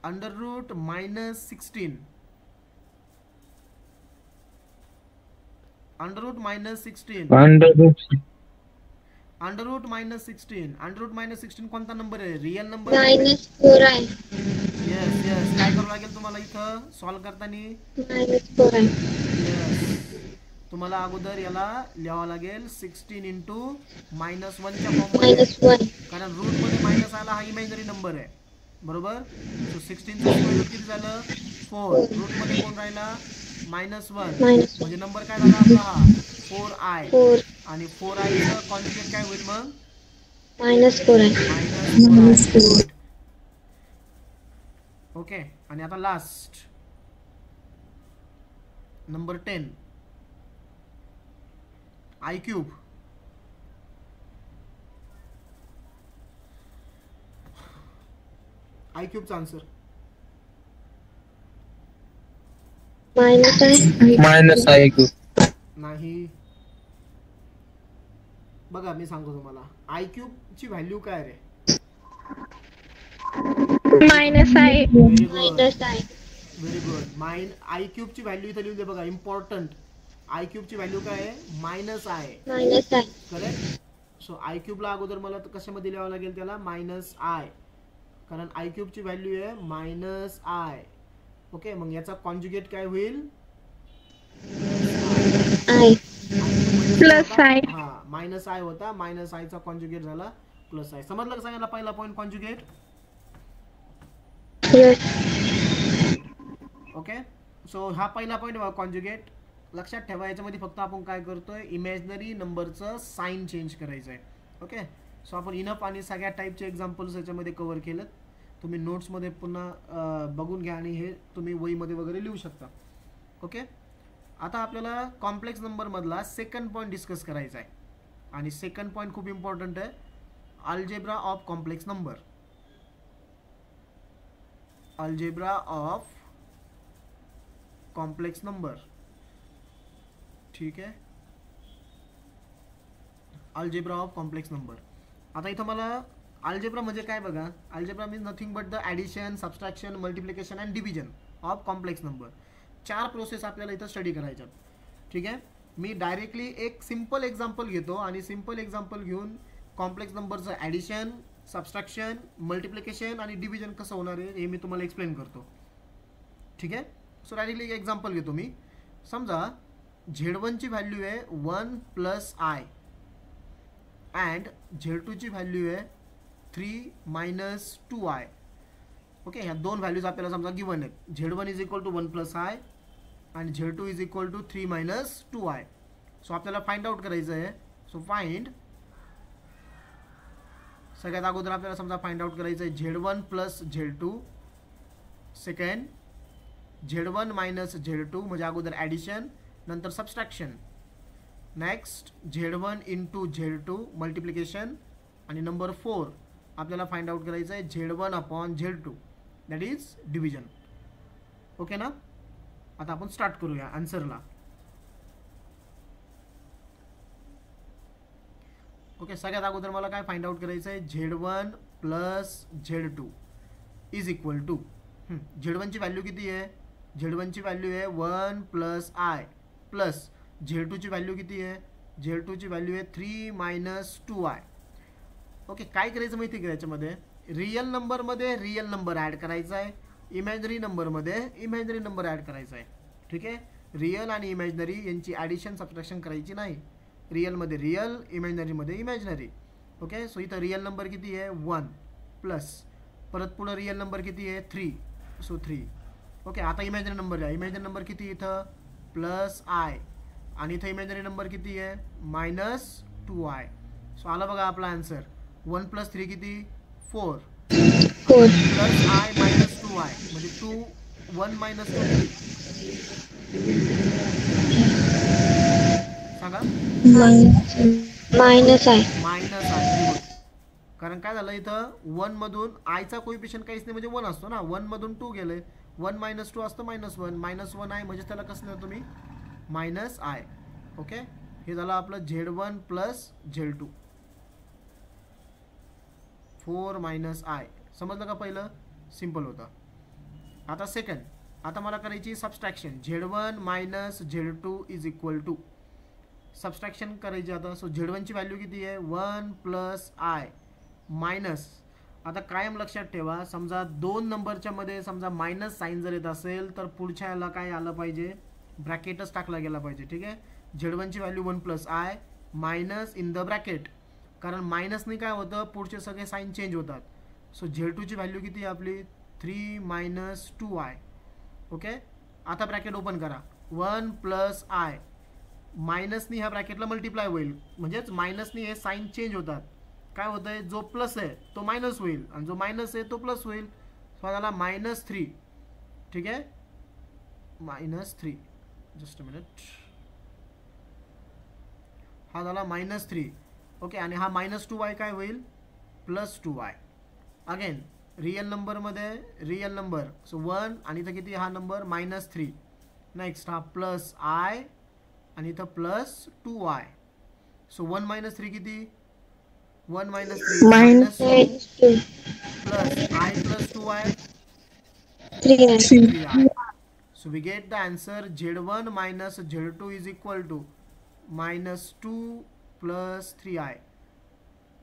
under root minus 16. Under root minus 16. under root Under root minus 16. Under root minus 16 कोणता number आहे? Real number. -4i. Yes yes. काय करावं लागेल तुम्हाला इथं solve करताना? -4i. Yes, तुम्हाला अगोदर याला लिहावं लागेल 16 इंटू -1 च्या फॉर्म मध्ये, -1. कारण रूट मध्ये मायनस आला हा इमॅजिनरी नंबर आहे, बरोबर. सो 16 चं स्क्वेअर रूट किती झालं? 4. रूट मध्ये कोण राहिला? -1. म्हणजे नंबर काय झाला आपला हा? 4i. 4 आणि 4i चं कॉन्जुगेट काय होईल मग? -4i. -4i. ओके, आणि आता last number 10 I cube. I क्यूबचा answer -i. minus I cube. नाही. बघा मी सांगतो तुम्हाला, आय क्यूब ची व्हॅल्यू काय रे? -I. Very good, -i. Very good. I cube ची व्हॅल्यू इथे लिहून दे बघा, इम्पॉर्टंट. आय क्यूब ची व्हॅल्यू काय आहे? -i. -i. Correct. So I क्यूबला अगोदर मला कशामध्ये लिहावं लागेल त्याला? -i, कारण आय क्यूब ची व्हॅल्यू आहे -i. ओके, मग याचा कॉन्जुगेट काय होईल? I. Plus I. हा, -i होता, -i चा कॉन्जुगेट झाला +i. समजलं का सांगायला पहिला point conjugate? Yes. Okay, so हा पहिला पॉईंट कॉन्जुगेट. लक्षात ठेवा, याच्यामध्ये फक्त आपण काय करतोय, इमॅजिनरी नंबरचं साइन चेंज करायचं आहे. ओके, सो आपण इनफ आणि सगळ्या टाईपचे एक्झाम्पल्स याच्यामध्ये कव्हर केलं. तुम्ही नोट्समध्ये पुन्हा बघून घ्या आणि हे तुम्ही वहीमध्ये वगैरे लिहू शकता. ओके, आता आपल्याला कॉम्प्लेक्स नंबरमधला सेकंड पॉईंट डिस्कस करायचा आहे, आणि सेकंड पॉईंट खूप इम्पॉर्टंट आहे, algebra of complex number. Algebra of complex number. ठीक आहे, अल्जेब्रा ऑफ कॉम्प्लेक्स नंबर. आता इथं मला अल्जेब्रा म्हणजे काय बघा, algebra means nothing but the addition, subtraction, multiplication and division of complex number. 4 process आपल्याला इथं स्टडी करायच्यात. ठीक आहे, मी डायरेक्टली एक सिम्पल एक्झाम्पल घेतो आणि सिम्पल एक्झाम्पल घेऊन कॉम्प्लेक्स नंबरचं ॲडिशन, सबस्ट्रॅक्शन, मल्टिप्लिकेशन आणि डिव्हिजन कसं होणार आहे हे मी तुम्हाला एक्सप्लेन करतो. ठीक आहे, सो डायरेक्टली एक एक्झाम्पल घेतो मी. समजा Z1 ची व्हॅल्यू आहे 1 + I अँड Z2 ची व्हॅल्यू आहे 3 - 2I. ओके, ह्या दोन व्हॅल्यूज आपल्याला समजा गिवन आहेत. Z1 = 1 + I आणि Z2 = 3 - 2I. सो आपल्याला फाइंड आउट करायचं आहे. सो फाइंड, सगळ्यात अगोदर आपल्याला समजा फाइंड आउट करायचं आहे Z1 + Z2. Second Z1 - Z2 म्हणजे अगोदर ॲडिशन, नंतर subtraction. Next Z1 × Z2 multiplication, आणि नंबर 4 आपल्याला फाइंड आउट करायचं आहे Z1/Z2 that is division. Okay ना, आता आपण स्टार्ट करूया आन्सरला. ओके, सगळ्यात अगोदर मला काय फाइंड आउट करायचं आहे? Z1 + Z2 = Z1 ची व्हॅल्यू किती आहे? Z1 ची व्हॅल्यू आहे 1 + I प्लस Z2 ची व्हॅल्यू किती आहे? Z2 ची व्हॅल्यू आहे 3 - 2I. ओके, काय करायचं माहिती का याच्यामध्ये? रियल नंबरमध्ये रियल नंबर ॲड करायचा आहे, इमॅजिनरी नंबरमध्ये इमॅजिनरी नंबर ॲड करायचा आहे. ठीक आहे, रियल आणि इमॅजिनरी यांची ॲडिशन सबट्रॅक्शन करायची नाही. रियलमध्ये रियल, इमॅजिनरीमध्ये इमॅजिनरी. ओके, सो इथं रियल नंबर किती आहे? 1 प्लस परत पुढं रियल नंबर किती आहे? 3. सो 3. ओके, आता इमॅजिनरी नंबर आहे. इमॅजिनरी नंबर किती इथं? +I आणि इथं इमॅजिनरी नंबर किती आहे? -2I. सो आला बघा आपला आन्सर. 1 + 3 किती? 4 +I - 2I म्हणजे 1 - 2 सांगा. Minus I. Minus I. कारण काय झालं इथं 1 मधून आयचा कोइफिशियंट काहीच नाही म्हणजे 1 असतो ना. 1 मधून 2 गेले. 1 मायनस 2 असतं -1. -1 आहे म्हणजे त्याला कसं लिहिलं तुम्ही मायनस आय. ओके, हे झालं आपलं Z1 plus Z2. 4 minus I. समजलं का? पहिलं सिम्पल होतं. आता सेकंड, आता मला करायची subtraction. Z1 minus Z2 is equal to subtraction करायची आता. सो Z1 ची व्हॅल्यू किती आहे 1 प्लस आय मायनस. आता कायम लक्षात ठेवा, समजा 2 नंबरच्या मध्ये समजा मायनस साईन जर येत असेल तर पुढच्या याला काय आलं पाहिजे, ब्रॅकेटच टाकला गेला पाहिजे. ठीक आहे, Z1 ची value 1 plus I minus in the bracket, कारण मायनसने काय होतं पुढचे सगळे साईन चेंज होतात. सो Z2 ची व्हॅल्यू किती आहे आपली 3 मायनस 2i. ओके, आता ब्रॅकेट ओपन करा. 1 प्लस आय मायनसनी ह्या ब्रॅकेटला मल्टिप्लाय होईल, म्हणजेच मायनसनी हे साईन चेंज होतात. काय होतंय, जो प्लस आहे तो मायनस होईल आणि जो मायनस आहे तो प्लस होईल. सो झाला -3. ठीक आहे, -3. Just a minute. हा झाला -3. ओके, आणि हा -2y काय होईल +2y. अगेन रियल नंबरमध्ये रियल नंबर. सो 1 आणि इथं किती हा नंबर -3. नेक्स्ट हा प्लस आय आणि इथं +2y. सो 1 - 3 किती 1 - 3 -2 plus I + 2y 3i. So we get the answer Z1 minus Z2 is equal to -2 + 3i.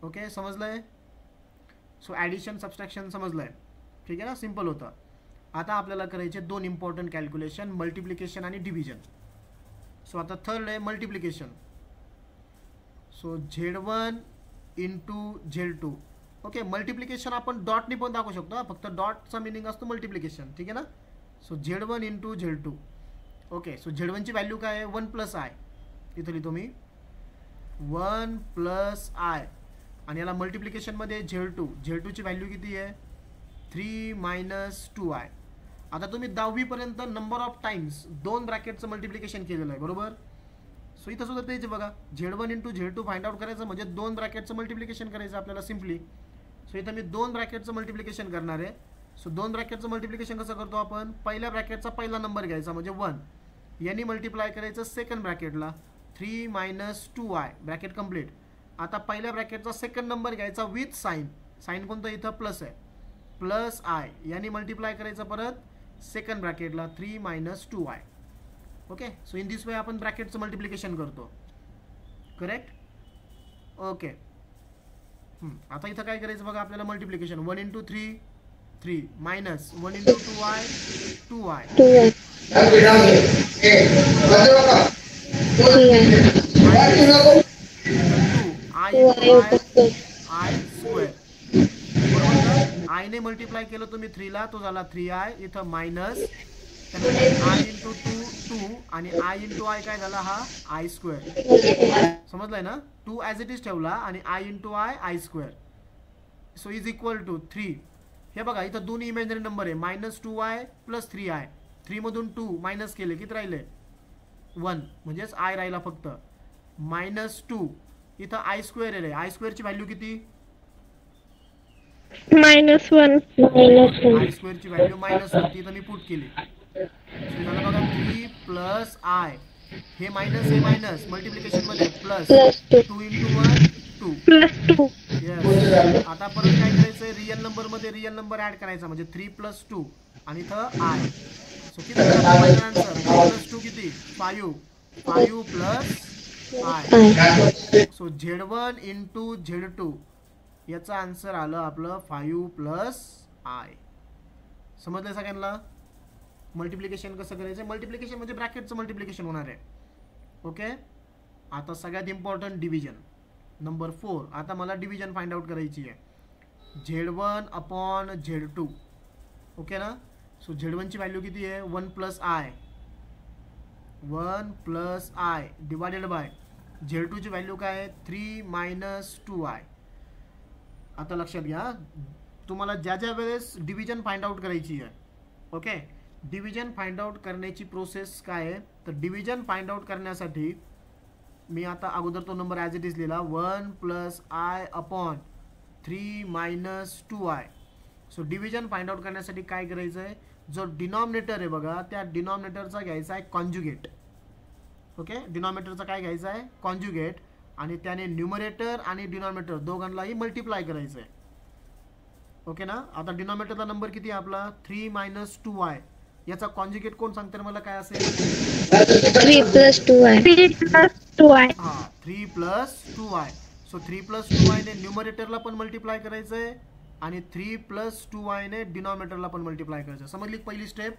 Okay, समजलंय? सो ॲडिशन सबस्ट्रॅक्शन समजलंय. ठीक आहे ना, सिम्पल होतं. आता आपल्याला करायचे 2 इम्पॉर्टंट कॅल्क्युलेशन, मल्टिप्लिकेशन आणि डिव्हिजन. सो आता थर्ड आहे multiplication. So Z1 into Z2. Okay, multiplication आपण डॉटने पण दाखवू शकतो. फक्त डॉटचा मिनिंग असतो मल्टिप्लिकेशन. ठीक आहे ना. So Z1 into Z2. Okay, so Z1 ची व्हॅल्यू काय आहे 1 प्लस आय. इथं लिहितो मी 1 प्लस आय आणि याला मल्टिप्लिकेशनमध्ये Z2 ची व्हॅल्यू किती आहे 3 मायनस 2i. आता तुम्ही 10वी पर्यंत नंबर ऑफ टाइम्स 2 ब्रॅकेटचं मल्टिप्लिकेशन केलेलं आहे, बरोबर. सो इथं सुद्धा तेच बघा, Z1 into Z2 find out करायचं म्हणजे 2 ब्रॅकेटचं मल्टिप्लिकेशन करायचं आपल्याला सिम्पली. सो इथं मी 2 ब्रॅकेटचं मल्टिप्लिकेशन करणार आहे. सो 2 ब्रॅकेटचं मल्टिप्लिकेशन कसं करतो आपण, पहिल्या ब्रॅकेटचा पहिला नंबर घ्यायचा म्हणजे 1, यांनी मल्टिप्लाय करायचं सेकंड ब्रॅकेटला 3 मायनस 2i, ब्रॅकेट कंप्लीट. आता पहिल्या ब्रॅकेटचा सेकंड नंबर घ्यायचा विथ साईन. साईन कोणतं इथं प्लस आहे, प्लस आय, यांनी मल्टिप्लाय करायचं परत सेकंड ब्रॅकेटला 3 minus 2i. Okay, so in this way आपण ब्रॅकेटचं मल्टिप्लिकेशन करतो. करेक्ट. ओके, आता इथं काय करायचं बघा आपल्याला multiplication 1 into 3 minus 1 into 2i 2i square. I ने मल्टिप्लाय केलं तुम्ही 3 ला, तो झाला 3i. इथं मायनस i इंटू 2 आणि i इंटू आय काय झाला हा आय स्क्वेअर. समजलंय ना. 2 ॲज इट इज ठेवला आणि i into I square. So is equal to 3. हे बघा इथं दोन्ही इमॅजिनरी नंबर आहे, -2i + 3i. 3 मधून 2 मायनस केले किती राहिले 1, म्हणजेच आय राहिला फक्त. -2 इथं आय स्क्वेअर आहे. आय स्क्वेअरची व्हॅल्यू किती -1. आय स्क्वेअरची व्हॅल्यू -1 ती इथं मी पुट केली. झालं बघा 3 प्लस आय, हे मायनस हे मायनस मल्टिप्लिकेशन मध्ये प्लस 2 इंटू 1 2 +2. येस. आता परत काय करायचंय, रियल नंबर मध्ये रियल नंबर ऍड करायचा म्हणजे 3 + 2 आणि इथं आय. सो किती आन्सर 3 + 2 किती 5 plus I. So Z1 into Z2 याचं आन्सर आलं आपलं 5 प्लस आय. समजलं सगळ्यांना. मल्टिप्लिकेशन कसं करायचं, मल्टिप्लिकेशन म्हणजे ब्रॅकेटचं मल्टिप्लिकेशन होणार आहे. ओके, आता सगळ्यात इम्पॉर्टंट डिव्हिजन नंबर 4. आता मला डिव्हिजन फाइंड आउट करायची आहे Z1 अपॉन Z2. ओके ना. सो Z1 ची व्हॅल्यू किती आहे 1 plus I divided by Z2 ची व्हॅल्यू काय आहे 3 मायनस 2i. आता लक्षात घ्या, तुम्हाला ज्या ज्या वेळेस डिव्हिजन फाइंड आउट करायची आहे, ओके, डिव्हिजन फाइंड आउट करण्याची प्रोसेस काय आहे, तर डिव्हिजन फाइंड आउट करण्यासाठी मी आता अगोदर तो नंबर ॲज इट इज लिहिला 1 plus I upon 3 minus 2i. So division find out करण्यासाठी काय करायचं आहे, जो डिनॉमिनेटर आहे बघा त्या डिनॉमिनेटरचा घ्यायचा आहे कॉन्जुगेट. ओके, डिनॉमिनेटरचा काय घ्यायचा आहे कॉन्जुगेट, आणि त्याने न्यूमरेटर आणि डिनॉमिनेटर दोघांनाही मल्टिप्लाय करायचं आहे. ओके ना. आता डिनॉमिनेटरचा नंबर किती आहे आपला 3 मायनस 2i. याचा कॉन्जुगेट कोण सांगते मला काय असेल 3 plus 2i. 3 plus 2i. हा 3 plus 2i. So 3 plus 2i ने न्यूमरेटरला पण मल्टिप्लाय करायचं आहे आणि 3 प्लस 2i ने डिनॉमिनेटरला पण मल्टिप्लाय करायचं. समजली पहिली स्टेप.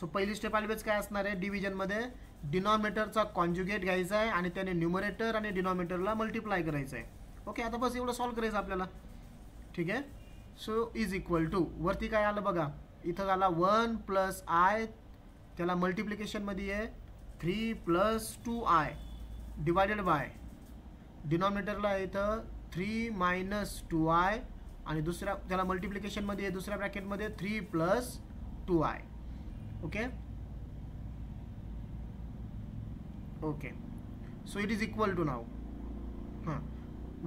सो पहिली स्टेप ऑलवेज काय असणार आहे डिव्हिजनमध्ये डिनॉमिनेटरचा कॉन्जुगेट घ्यायचा आहे आणि त्याने न्यूमरेटर आणि डिनॉमिनेटरला मल्टिप्लाय करायचं आहे. ओके, आता बस एवढं सॉल्व करायचं आपल्याला. ठीक आहे. सो इज इक्वल टू वरती काय आलं बघा, इथं झाला 1 प्लस आय, त्याला मल्टिप्लिकेशनमध्ये आहे 3 प्लस 2i डिवायडेड बाय डिनॉमिनेटरला इथं 3 मायनस 2i आणि दुसऱ्या त्याला मल्टिप्लिकेशनमध्ये आहे दुसऱ्या ब्रॅकेटमध्ये 3 plus 2i. Okay okay. So it is equal to now. हां,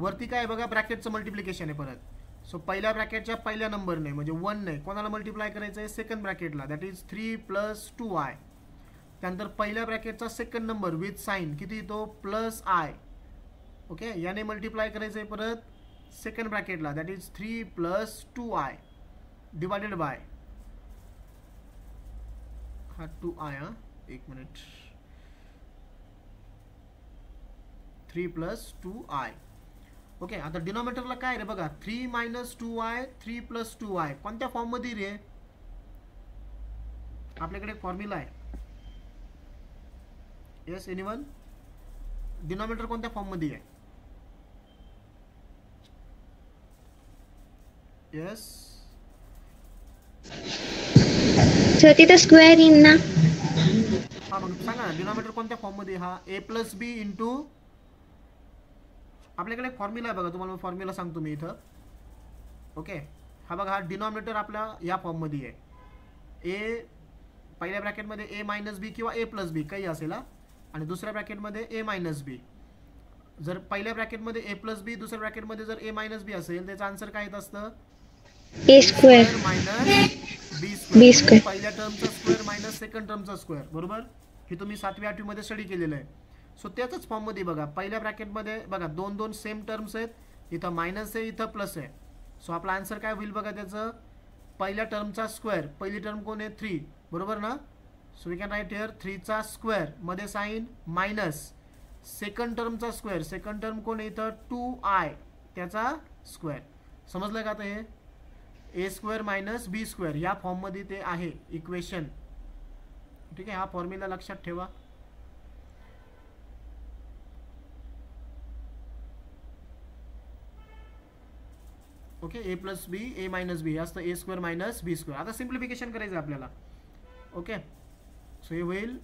वरती काय बघा ब्रॅकेटचं मल्टिप्लिकेशन आहे परत. सो पहिल्या ब्रॅकेटच्या पहिल्या नंबरने म्हणजे 1 ने कोणाला मल्टिप्लाय करायचं आहे सेकंड ब्रॅकेटला, दॅट इज 3 प्लस 2i. त्यानंतर पहिल्या ब्रॅकेटचा सेकंड नंबर विथ साईन किती येतो प्लस आय. ओके, याने मल्टिप्लाय करायचं आहे परत सेकंड ब्रॅकेटला, that is 3 plus 2i divided by हा 2i. हां एक मिनिट, 3 प्लस 2i. ओके, आता डिनॉमिनेटरला काय रे बघा 3 मायनस 2i 3 प्लस 2i कोणत्या फॉर्ममध्ये रे, आपल्याकडे फॉर्म्युला आहे. येस एनीवन, डिनॉमिनेटर कोणत्या फॉर्ममध्ये आहे. येस सर तिथं स्क्वेअर येईन ना. हा मग सांगा ना डिनॉमिनेटर कोणत्या फॉर्ममध्ये. हा a प्लस बी इंटू, आपल्याकडे एक फॉर्म्युला आहे बघा, तुम्हाला फॉर्म्युला सांगतो मी इथं. ओके, हा बघा हा डिनॉमिनेटर आपल्या या फॉर्ममध्ये आहे. ए पहिल्या ब्रॅकेटमध्ये ए मायनस बी किंवा ए प्लस बी काही असेल, आणि दुसऱ्या ब्रॅकेटमध्ये ए मायनस बी. जर पहिल्या ब्रॅकेटमध्ये ए प्लस बी, दुसऱ्या ब्रॅकेटमध्ये जर ए मायनस बी असेल त्याचं आन्सर काय येत असतं a square minus B B square. square. पहिल्या टर्मचा स्क्वेअर मायनस सेकंड टर्मचा स्क्वेअर. बरोबर, हे तुम्ही 7वी 8वी मध्ये स्टडी केलेलं आहे. सो त्याच फॉर्ममध्ये बघा पहिल्या ब्रॅकेटमध्ये बघा 2 सेम टर्म्स आहेत, इथं मायनस आहे इथं प्लस आहे. सो आपला आन्सर काय होईल बघा त्याचं पहिल्या टर्मचा स्क्वेअर, पहिली टर्म कोण आहे 3 बरोबर ना. So we can write here 3चा स्क्वेअर मध्ये साईन मायनस सेकंड टर्मचा स्क्वेअर, सेकंड टर्म कोण आहे इथं 2i त्याचा स्क्वेअर. समजलं का आता हे ए स्क्वेअर मायनस बी स्क्वेअर या फॉर्ममध्ये ते आहे इक्वेशन. ठीक आहे, हा फॉर्म्युला लक्षात ठेवा. ओके, ए प्लस बी ए मायनस बी असतं ए स्क्वेअर मायनस बी स्क्वेअर. आता सिम्प्लिफिकेशन करायचं आपल्याला. ओके, सो हे होईल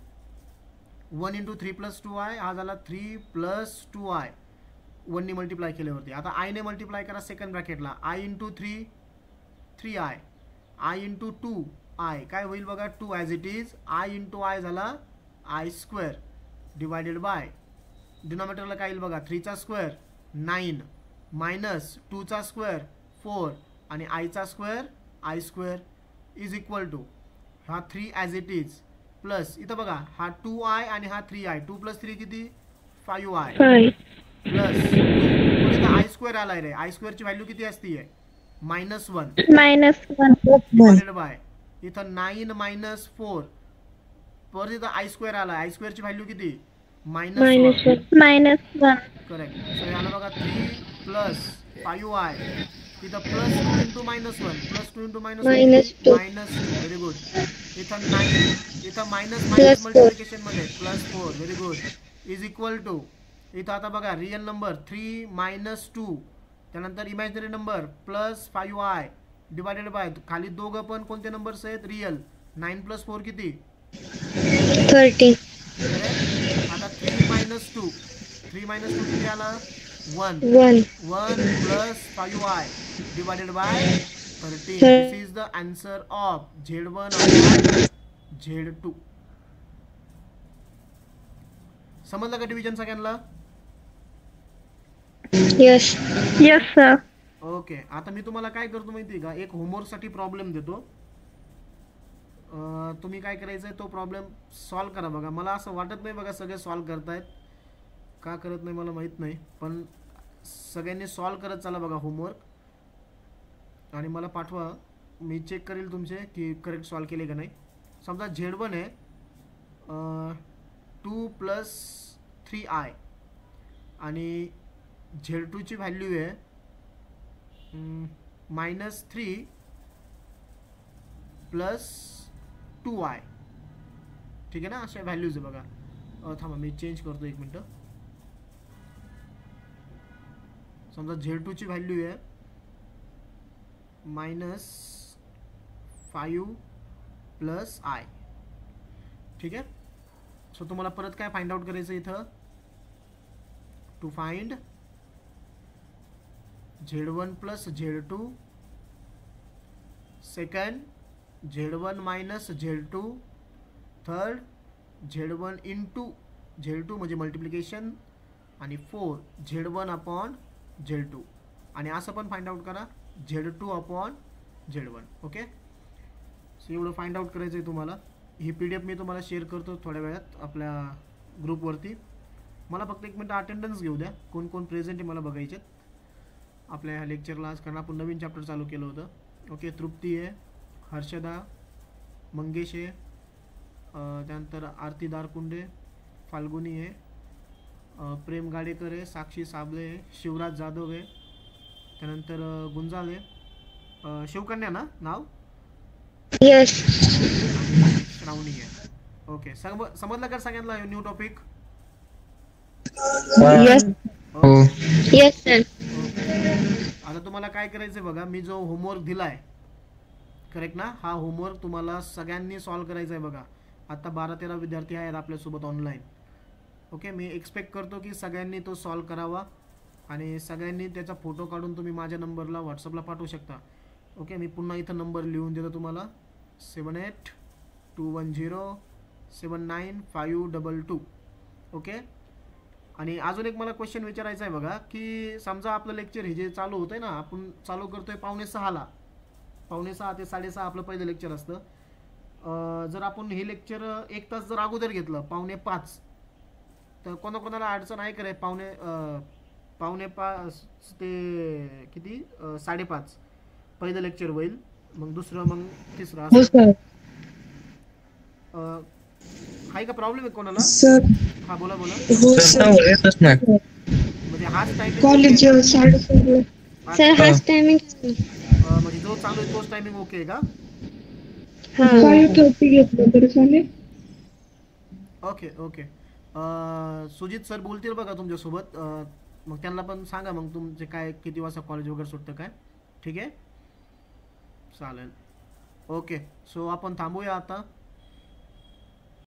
1 इंटू 3 प्लस 2i, हा झाला 3 प्लस 2i 1 ने मल्टिप्लाय केल्यावरती. आता आय ने मल्टिप्लाय करा सेकंड ब्रॅकेटला, I into 3 3i, I into 2i काय होईल बघा 2 as it is, I into I झाला आय स्क्वेअर डिवायडेड बाय डिनॉमिनेटरला काय येईल बघा 3चा स्क्वेअर 9 मायनस 2चा स्क्वेअर 4 आणि आयचा square I square is equal to हा 3 ॲज इट इज प्लस इथं बघा हा 2i आणि हा 3i, 2 प्लस 3 किती 5i 5. प्लस इथं आय स्क्वेअर आलाय रे, आय स्क्वेअरची व्हॅल्यू किती असती आहे -1 -1. डिवायडेड बाय इथं 9 मायनस 4 परत इथं आय स्क्वेअर आला, आय स्क्वेअरची व्हॅल्यू किती -1. -1. करेक्ट. सो याला बघा 3 प्लस 5i इथं plus 2 into -1 plus 2 into -2 very good. इथं 9 इथं मायनस मायनस मल्टिप्लिकेशन मध्ये plus 4 very good is equal to इथं आता बघा रिअल नंबर 3 मायनस 2 त्यानंतर imaginary number plus 5i divided by खाली दोघं पण कोणते नंबर्स आहेत रिअल 9 प्लस 4 किती 30. आता 3 मायनस 2 किती आला 1 plus 5i divided bye 13. This is the answer of Z1 और Z2. समजलं का डिव्हिजन सगळ्यांना? यस. Yes, sir. ओके, आता मी तुम्हाला काय करतो माहिती आहे का, एक होमवर्कसाठी प्रॉब्लेम देतो. तुम्ही काय करायचं आहे तो प्रॉब्लेम सॉल्व करा. बघा मला असं वाटत नाही बघा सगळे सॉल्व करतायत, का करत नाही मला माहीत नाही, पण सगळ्यांनी सॉल्व करत चला बघा होमवर्क, आणि मला पाठवा. मी चेक करेल तुमचे की करेक्ट सॉल्व केले का नाही. समजा Z1 आहे 2 + 3i आणि Z2 ची व्हॅल्यू आहे -3 + 2i. ठीक आहे ना, अशा व्हॅल्यूज आहे बघा. थांबा मी चेंज करतो, एक मिनटं. समजा Z2 ची व्हॅल्यू आहे -5 + i. ठीक आहे. सो तुम्हाला परत काय फाइंड आउट करायचं इथं, to find Z1 + Z2, second Z1 - Z2, third Z1 × Z2 म्हणजे मल्टिप्लिकेशन, आणि 4 Z1/Z2, आणि असं पण फाइंड आउट करा Z2/Z1. ओके, सो एवढं फाइंड आउट करायचं आहे तुम्हाला. ही PDF मी तुम्हाला शेअर करतो थोड्या वेळात आपल्या ग्रुपवरती. मला फक्त 1 मिनिट अटेंडन्स घेऊ द्या, कोण कोण प्रेझेंट आहे मला बघायचे आपल्या ह्या लेक्चरला आज, कारण आपण नवीन चॅप्टर चालू केलं होतं. ओके, तृप्ती आहे, हर्षदा, मंगेश आहे, त्यानंतर आरती दारकुंडे, फाल्गुनी आहे, प्रेम गाडेकर आहे, साक्षी साबळे आहे, शिवराज जाधव आहे, त्यानंतर गुंजाळ आहे, शिवकन्या ना नाव, यस. श्रावणी आहे. ओके, समजलं का सगळ्यांना न्यू टॉपिक? यस. हो. Yes sir. आता तुम्हाला काय करायचं आहे बघा, मी जो होमवर्क दिला आहे करेक्ट ना, हा होमवर्क तुम्हाला सगळ्यांनी सॉल्व करायचा आहे बघा. आता 12-13 विद्यार्थी आहेत आपल्यासोबत ऑनलाईन. ओके, मी एक्सपेक्ट करतो की सगळ्यांनी तो सॉल्व करावा, आणि सगळ्यांनी त्याचा फोटो काढून तुम्ही माझ्या नंबरला व्हॉट्सअपला पाठवू शकता. ओके, मी पुन्हा इथं नंबर लिहून देतो तुम्हाला, 7821079522. ओके, आणि अजून एक मला क्वेश्चन विचारायचा आहे बघा, की समजा आपलं लेक्चर हे जे चालू होतं आहे ना, आपण चालू करतोय 5:45ला, 5:45 ते 6:30 आपलं पहिलं लेक्चर असतं. जर आपण हे लेक्चर 1 तास जर अगोदर घेतलं 4:45, तर कोणाकोणाला अडचण आहे करे? 4:45 ते किती 5:30 पहिलं लेक्चर होईल, मग दुसरं, मग तिसरं असं. आहे का प्रॉब्लेम आहे कोणाला? हा बोला बोला. येतच नाही. म्हणजे हाच टाइमिंग सर हाच टायमिंग. म्हणजे जो चालू आहे तोच टायमिंग ओके आहे का? Okay okay. सुजित सर बोलतील बघा तुमच्यासोबत, मग त्यांना पण सांगा मग तुमचे काय किती वाजता कॉलेज वगैरे सुटतं काय. ठीक आहे, चालेल. ओके, सो आपण थांबूया आता.